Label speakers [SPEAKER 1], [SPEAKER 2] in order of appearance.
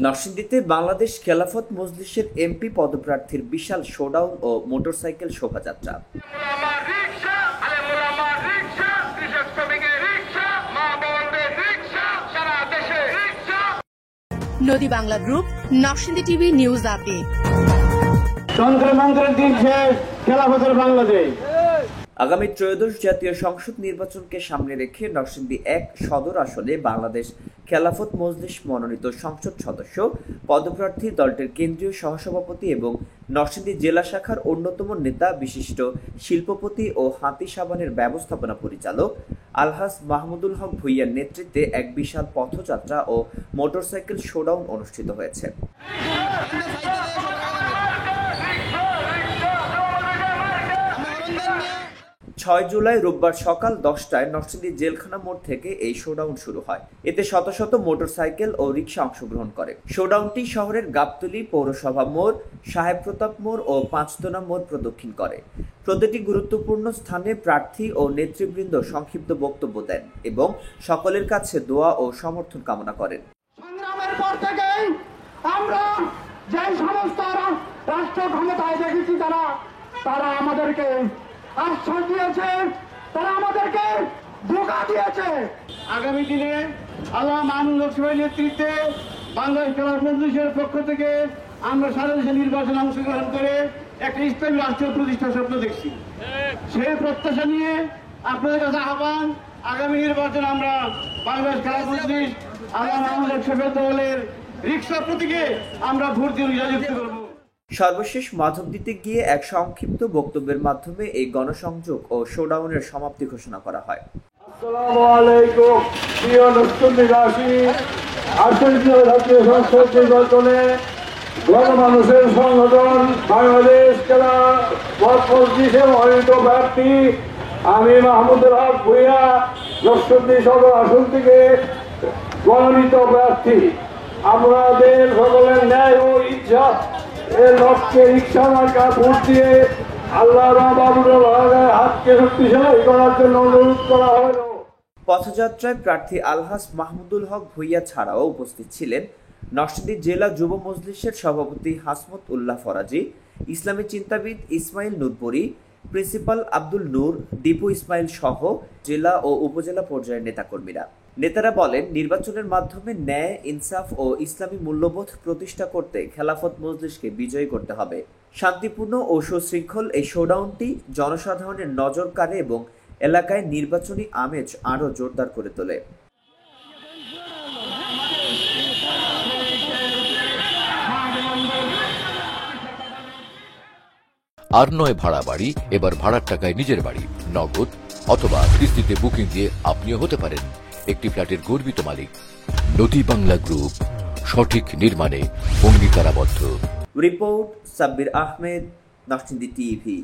[SPEAKER 1] নরসিংদীতে বাংলাদেশ খেলাফত মজলিসের এমপি পদপ্রার্থীর বিশাল শোডাউন ও মোটরসাইকেল শোভাযাত্রা।
[SPEAKER 2] নদী Bangla group, Narsingdi TV news update.
[SPEAKER 3] খেলাফতের বাংলাদেশ।
[SPEAKER 1] আগামী ত্রয়োদশ জাতীয় সংসদ নির্বাচনকে সামনে রেখে নরসিংদী ১ সদর আসনে বাংলাদেশ খেলাফত মজলিস মনোনীত সংসদ সদস্য পদপ্রার্থী দলটির কেন্দ্রীয় সহসভাপতি এবং নরসিংদী জেলা শাখার অন্যতম নেতা বিশিষ্ট শিল্পপতি ও হাতি সাবানের ব্যবস্থাপনা পরিচালক আলহাজ মাহমুদুল হক ভূঁইয়ার নেতৃত্বে এক বিশাল পথযাত্রা ও মোটরসাইকেল শোডাউন অনুষ্ঠিত হয়েছে। ৬ জুলাই রোববার সকাল ১০টায় নরসিংদী জেলখানা মোড় থেকে এই শোডাউন শুরু হয়। এতে শত শত মোটরসাইকেল ও রিকশা অংশগ্রহণ করে। শোডাউনটি শহরের গাবতলী পৌরসভা মোড়, সাহেব প্রতাপ মোড় ও পাঁচতোনা মোড় প্রদক্ষিণ করে। প্রতিটি গুরুত্বপূর্ণ স্থানে প্রার্থী ও নেতৃবৃন্দ সংক্ষিপ্ত বক্তব্য দেন এবং সকলের কাছে দোয়া ও সমর্থন কামনা করেন।
[SPEAKER 3] সংগ্রামের পর থেকেই আমরা যে সমস্ত রাষ্ট্র ক্ষমতায় দেখেছি তারা আমাদেরকে আশ্বাস দিয়েছে, তারা আমাদেরকে ধোঁকা দিয়েছে। আগামী দিনে আল্লাহ মাহমুদ হক সাহেবের নেতৃত্বে বাংলাদেশ খেলাফত মজলিসের পক্ষ থেকে আমরা সারা নির্বাচনে অংশগ্রহণ করে একটা ইসলামী রাষ্ট্র প্রতিষ্ঠার স্বপ্ন দেখছি। সেই প্রত্যাশা নিয়ে আপনাদের কাছে আহ্বান, আগামী নির্বাচনে আমরা বাংলাদেশ খেলাফত মজলিস আল্লাহ মাহমুদ হক সাহেবের দলের রিকশা প্রতীকে আমরা ভোট দিয়ে নিয়োজিত করব।
[SPEAKER 1] সর্বশেষ মাধবদীতে গিয়ে এক সংক্ষিপ্ত বক্তব্যের মাধ্যমে এই গণসংযোগ ও শোডাউনের সমাপ্তি ঘোষণা করা হয়।
[SPEAKER 3] আসসালামু আলাইকুম প্রিয় নরসিংদীবাসী, জাতীয় সংসদ নির্বাচনে গণমানুষের সংগঠন বাংলাদেশ খেলাফত মজলিসের মনোনীত প্রার্থী আমি মাহমুদুল হক ভূঁইয়া নরসিংদী সদর আসন থেকে মনোনীত প্রার্থী। আমাদের সকলের ন্যায় ও ইচ্ছা এর লক্ষ্যে রিক্সা মার্কা ভোট দিয়ে আল্লাহ হাতকে শক্তিশালী করার জন্য অনুরোধ করা হল।
[SPEAKER 1] পথযাত্রায় প্রার্থী আলহাজ মাহমুদুল হক ভূঁইয়া ছাড়াও উপস্থিত ছিলেন নরসিংদী জেলা যুব মজলিসের সভাপতি হাসমত উল্লাহ ফরাজি, ইসলামী চিন্তাবিদ ইসমাইল নূরপুরি, প্রিন্সিপাল আব্দুল নূর, দীপু ইসমাইল সহ জেলা ও উপজেলা পর্যায়ের নেতাকর্মীরা। নেতারা বলেন, নির্বাচনের মাধ্যমে ন্যায়, ইনসাফ ও ইসলামী মূল্যবোধ প্রতিষ্ঠা করতে খেলাফত মজলিসকে বিজয়ী করতে হবে। শান্তিপূর্ণ ও সুশৃঙ্খল এই শোডাউনটি জনসাধারণের নজর কাড়ে এবং এলাকায় নির্বাচনী আমেজ আরও জোরদার করে তোলে।
[SPEAKER 4] আর নয় ভাড়া বাড়ি, এবার ভাড়ার টাকায় নিজের বাড়ি, নগদ অথবা কিস্তিতে বুকিং দিয়ে আপনিও হতে পারেন একটি ফ্ল্যাটের গর্বিত মালিক। নদী বাংলা গ্রুপ, সঠিক নির্মাণে অঙ্গীকারাবদ্ধ।
[SPEAKER 1] Report Sabbir Ahmed, Narsingdi TV.